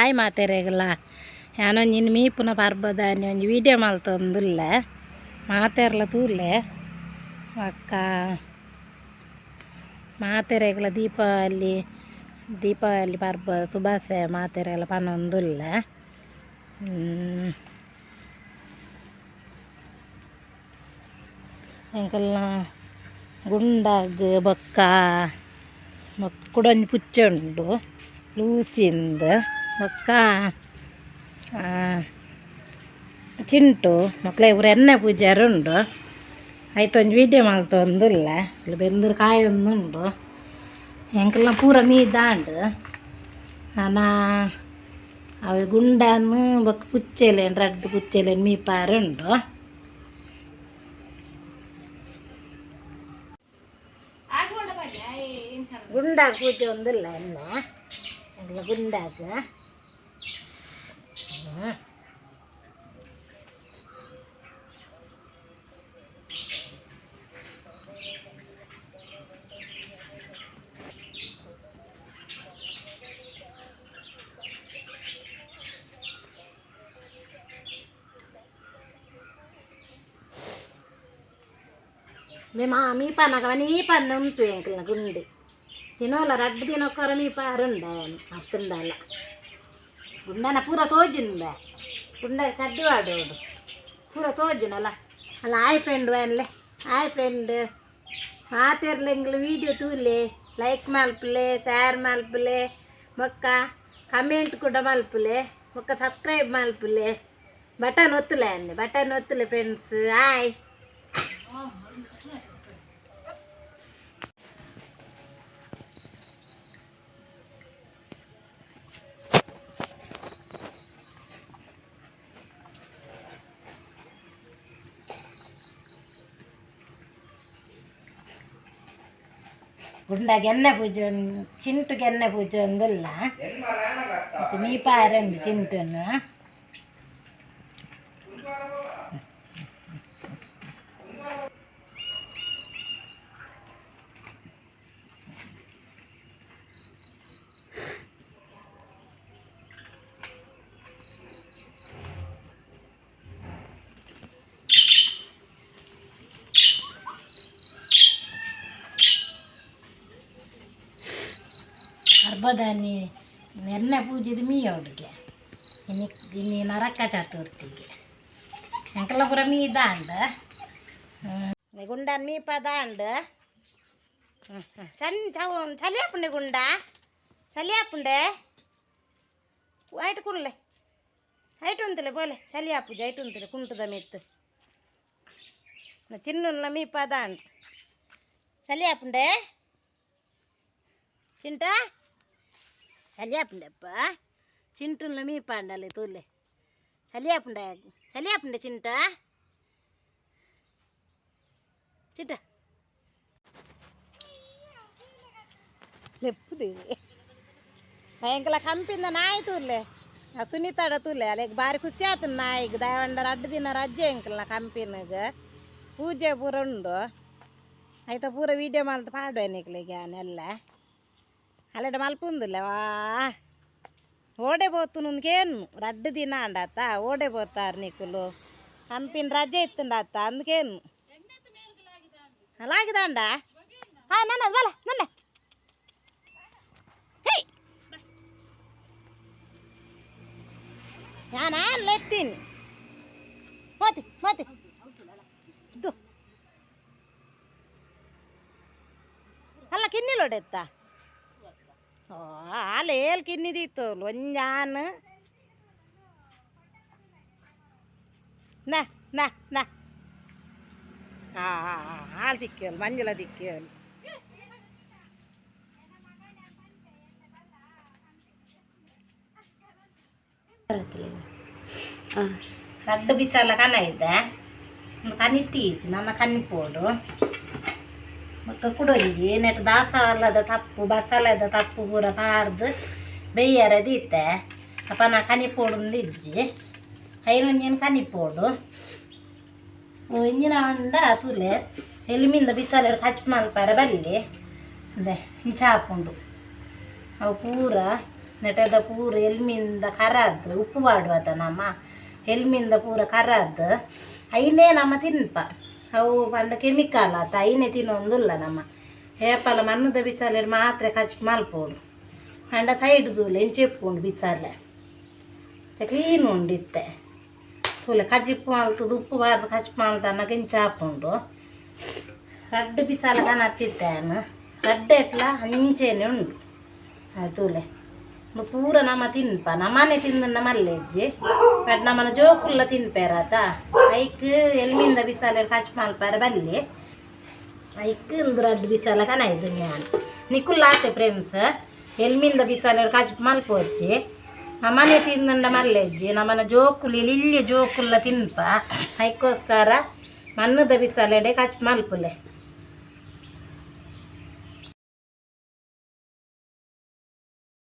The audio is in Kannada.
ಹಾಯ್ ಮಾತೆರೆಗಲ್ಲ ಯಾನೊಂಜಿನ ಮೀಪುನ ಪರ್ಬದ ಒಂಜಿ ವೀಡಿಯೋ ಮಲ್ತೊಂದುಲ್ಲ ಮಾತೆರ್ಲ ತೂಲೆ ಅಕ್ಕ ಮಾತೆರೆಗಲ ದೀಪಾವಳಿ ಪರ್ಬ ಶುಭಾಶಯ ಮಾತೆರೆಗಲ ಪನೊಂದುಲ್ಲ ಎಂಕಲ್ನ ಗುಂಡಾಗ್ ಬೊಕ್ಕ ಕುಡೊಂಜಿ ಪುಚ್ಚ ಉಂಡು ಲೂಸಿಂದ ಬೊಕ್ಕ ಚಿಂಟು ಮಕ್ಳೆ ಇವ್ರು ಎಣ್ಣೆ ಪೂಜಾರು ಉಂಡು ಐತೊಂಜಿ ವೀಡಿಯೋ ಮಲ್ತೊಂದುಲ್ಲ ಇಲ್ಲಿ ಬೆಂದೂರು ಕಾಯಿ ಉಂಡು ಎಂಕಲ್ನ ಪೂರ ಮೀದಾಂಡು ನಾ ಅವು ಗುಂಡಾನು ಬೊಕ್ಕ ಪುಚ್ಚೆಲೆನ್ ರಡ್ಡು ಪುಚ್ಚೆಲೆನ್ ಮೀಪಾರುಂಡು ಗುಂಡಾಗ ಪೂಜೆ ಒಂದಿಲ್ಲ ಇನ್ನು ಎಲ್ಲ ಗುಂಡಾಗ మీ పనగవని ఈ పన్ను ఉంటు ఎంకల గుండి తినోల రడ్డు తినొక్కర మీ పారుండే అత్తుండాల గుండన పూర తోజుండే గుండె కడ్డివాడోడు పూర తోజున అలా హాయ్ ఫ్రెండ్ వాన్లే హాయ్ ఫ్రెండ్ ಮಾತೆರ್ಲೆಂಗ್ಲ ವೀಡಿಯೋ ತೂಲೆ ಲೈಕ್ ಮಲ್ಪಲೆ ಶೇರ್ ಮಲ್ಪಲೆ ಮೊಕ್ಕ ಕಮೆಂಟ್ ಕೂಡ ಮಲ್ಪಲೆ ಮೊಕ್ಕ ಸಬ್ಸ್ಕ್ರೈಬ್ ಮಲ್ಪಲೆ ಬಟನ್ ಒತ್ತಲೆ ಅನ್ನೆ ಬಟನ್ ಒತ್ತಲೆ ಫ್ರೆಂಡ್ಸ್ ಹಾಯ್ ಗುಂಡಾಗ ಎಣ್ಣೆ ಪೂಜೆ ಚಿಂಟುಗೆ ಎಣ್ಣೆ ಪೂಜೆ ಒಂದಿಲ್ಲ ಮತ್ತು ಮೀಪಾರಂಡು ಚಿಂಟುನು ಹಬ್ಬದಾನಿ ಎಣ್ಣೆ ಪೂಜೆದು ಮೀಯೋಡಿಗೆ ಇನ್ನು ನರಕ ಚತುರ್ಥಿಗೆ ಎಂಕಲ ಪುರ ಮೀ ದಾಂಡ ಗುಂಡನ್ ಮೀಪ ದಾಂಡ ಚಲಿಯಾಪುಂಡೆ ಗುಂಡ ಚಲಿಯಾಪುಂಡೆ ಐಟು ಕುಣ್ಲೆ ಐಟು ಉಂತಲೆ ಬೋಲೆ ಚಲಿಯಾಪುಜೆ ಐಟು ಉಂತಲೆ ಕುಂಟದ ಮೆತ್ತು ಚಿನ್ನ ಮೀಪ ದಾಂಡ ಚಲಿಯಾಪುಂಡೆ ಚಿಂಟ చలియాపుండప్ప చింటుల్లో మీ పండాలి తోలే చలియాపుండే చింట చింట ಲೆಪ್ಪುದೆ ಎಂಕಲ ಕಂಪಿಂದ ನಾಯಿ ತೂರ್ಲೆ ಸುನೀತಾಡ ತೂರ್ಲೆ ಅಲ್ಲಿಗೆ ಭಾರಿ ಖುಷಿ ಆಯ್ತು ನಾಯಿಗೆ ದಯವಂಡ ಅಡ್ಡು ದಿನ ರಜೆ ಎಂಕಲ್ನ ಕಂಪಿನಾಗ ಪೂಜೆ ಪೂರ ಉಂಡು ಆಯ್ತಾ ಪೂರ ವೀಡಿಯೋ ಮಲ್ತು ಪಾಡುವೆನಿಕ್ಲಿಗೆ ಅವನ್ನೆಲ್ಲ ಅಲ್ಲಡ ಮಲ್ಪುಂದಿಲ್ಲ ವಾ ಓಡೆ పోతు నుకేను రడ్డు తిన అండత్త ఓడే పోతారు నీకులు కంపిన రజ ఇస్తుండత్త అందుకేను అలాగిదాండా నన్న వాళ్ళ నన్న ഞാനാ ലെത്തിന് മോത്തി മോത്തി ಇದು ಅಲ್ಲ ಕಿನ್ನಿಲೋಡೆತ್ತ ಹಾಲು ಏಲ್ ಕಿನ್ನಿದಿತ್ತು ಒಂಜಾನು ನಾ ಹಾಲು ತಿಕ್ಕಿಯೋಲು ಮಂಜುಳ ತಿಕ್ಕಿಯೋಲು ರಡ್ಡು ಬಿಸಲ ಕನ ಇದ್ದೆ ಒಂದು ಕನಿ ತೀಚು ನನ್ನ ಕನ್ನಿ ಪೋಡು ಮತ್ತು ಕುಡೊಂಜಿ ನೆಟ್ಟು ದಾಸವಾಲದ ತಪ್ಪು ಬಸಲದ ತಪ್ಪು ಪೂರ ಪಾಡ್ದು ಬೇಯರದು ಇತ್ತೆ ಅಪ್ಪ ನಾ ಕನಿಪೋಡು ಇಜ್ಜಿ ಐನೊಂಜಿನ ಕನಿಪೋಡು ಇಂಜಿನ ಅಂಡ ತುಲೆ ಎಲ್ಲಿಮಿಂದ ಬಿಸಲ ಕಚ್ಚು ಮಲ್ಪಾರ ಬಲ್ಲಿ ಅದೇ ಹಿಂಚ ಹಾಕೊಂಡು ಅವು ಪೂರ ನೆಟದ ಪೂರ ಎಲ್ಮಿಂದ ಕರದ್ದು ಉಪ್ಪು ಮಾಡುವದ ನಮ್ಮ ಎಲ್ಮಿಂದ ಪೂರ ಕರದ್ದು ಐನೇ ನಮ್ಮ ತಿನ್ಪ ಅವು ಪಂಡ ಕೆಮಿಕಲ್ ಆತ ಐನೇ ತಿನ್ನೊಂದಿಲ್ಲ ನಮ್ಮ ಏಪಲ ಮಣ್ಣದ ಬಿಸಾಲೆ ಮಾತ್ರ ಕಚ್ ಮಲ್ಪೋಡು ಪಂಡ ಸೈಡ್ ತೂಲೆ ಎಂಚೆಪ್ಪುಂಡು ಬಿಸಾಲೆ ಕ್ಲೀನ್ ಉಂಡಿತ್ತೆ ತೂಲೆ ಕಜಿಪ್ಪು ಮಲ್ತದು ಉಪ್ಪು ಬಾರ್ದು ಕಚ್ ಮಲ್ತನ್ನ ಗೆಂಚಾಪುಂಡು ರಡ್ಡು ಬಿಸಾಲ ಕನತ್ತಿತ್ತೇನು ರಡ್ಡು ಎಟ್ಲ ಅಂಚೆನೆ ಉಂಡು ತೂಲೆ ಪೂರ ನಮ್ಮ ತಿನ್ಪ ನಮ್ಮನೆ ತಿಂದ ಮಲ್ಲೆಜ್ಜಿ ಬಟ್ ನಮ್ಮನ ಜೋಕುಲ್ಲ ತಿನ್ಪೇರಾತ ಐಕ್ ಎಲ್ಮಿಂದ ಬಿಸಾಲೆ ಕಚ್ ಮಲ್ಪಾರ ಬಲ್ಲಿ ಐಕ್ ಒಂದು ರಡ್ಡು ಬಿಸಾಲ ಕನಾಯ್ದು ನಾನು ನಿಕ್ಕುಲ್ಲ ಆಚೆ ಫ್ರೆಂಡ್ಸ್ ಎಲ್ಮಿಂದ ಬಿಸಾಲೆ ಕಚ್ ಮಲ್ಪೋಜ್ಜಿ ನಮ್ಮನೆ ತಿಂದ ಮಲ್ಲೆಜ್ಜಿ ನಮ್ಮನ ಜೋಕುಲು ಇಲ್ಲಿ ಜೋಕುಲ್ಲ ತಿನ್ಪ ಐಕ್ಕೋಸ್ಕರ ಮಣ್ಣದ ಬಿಸಾಲೆಡೆ ಕಚ್ ಮಲ್ಪುಲೆ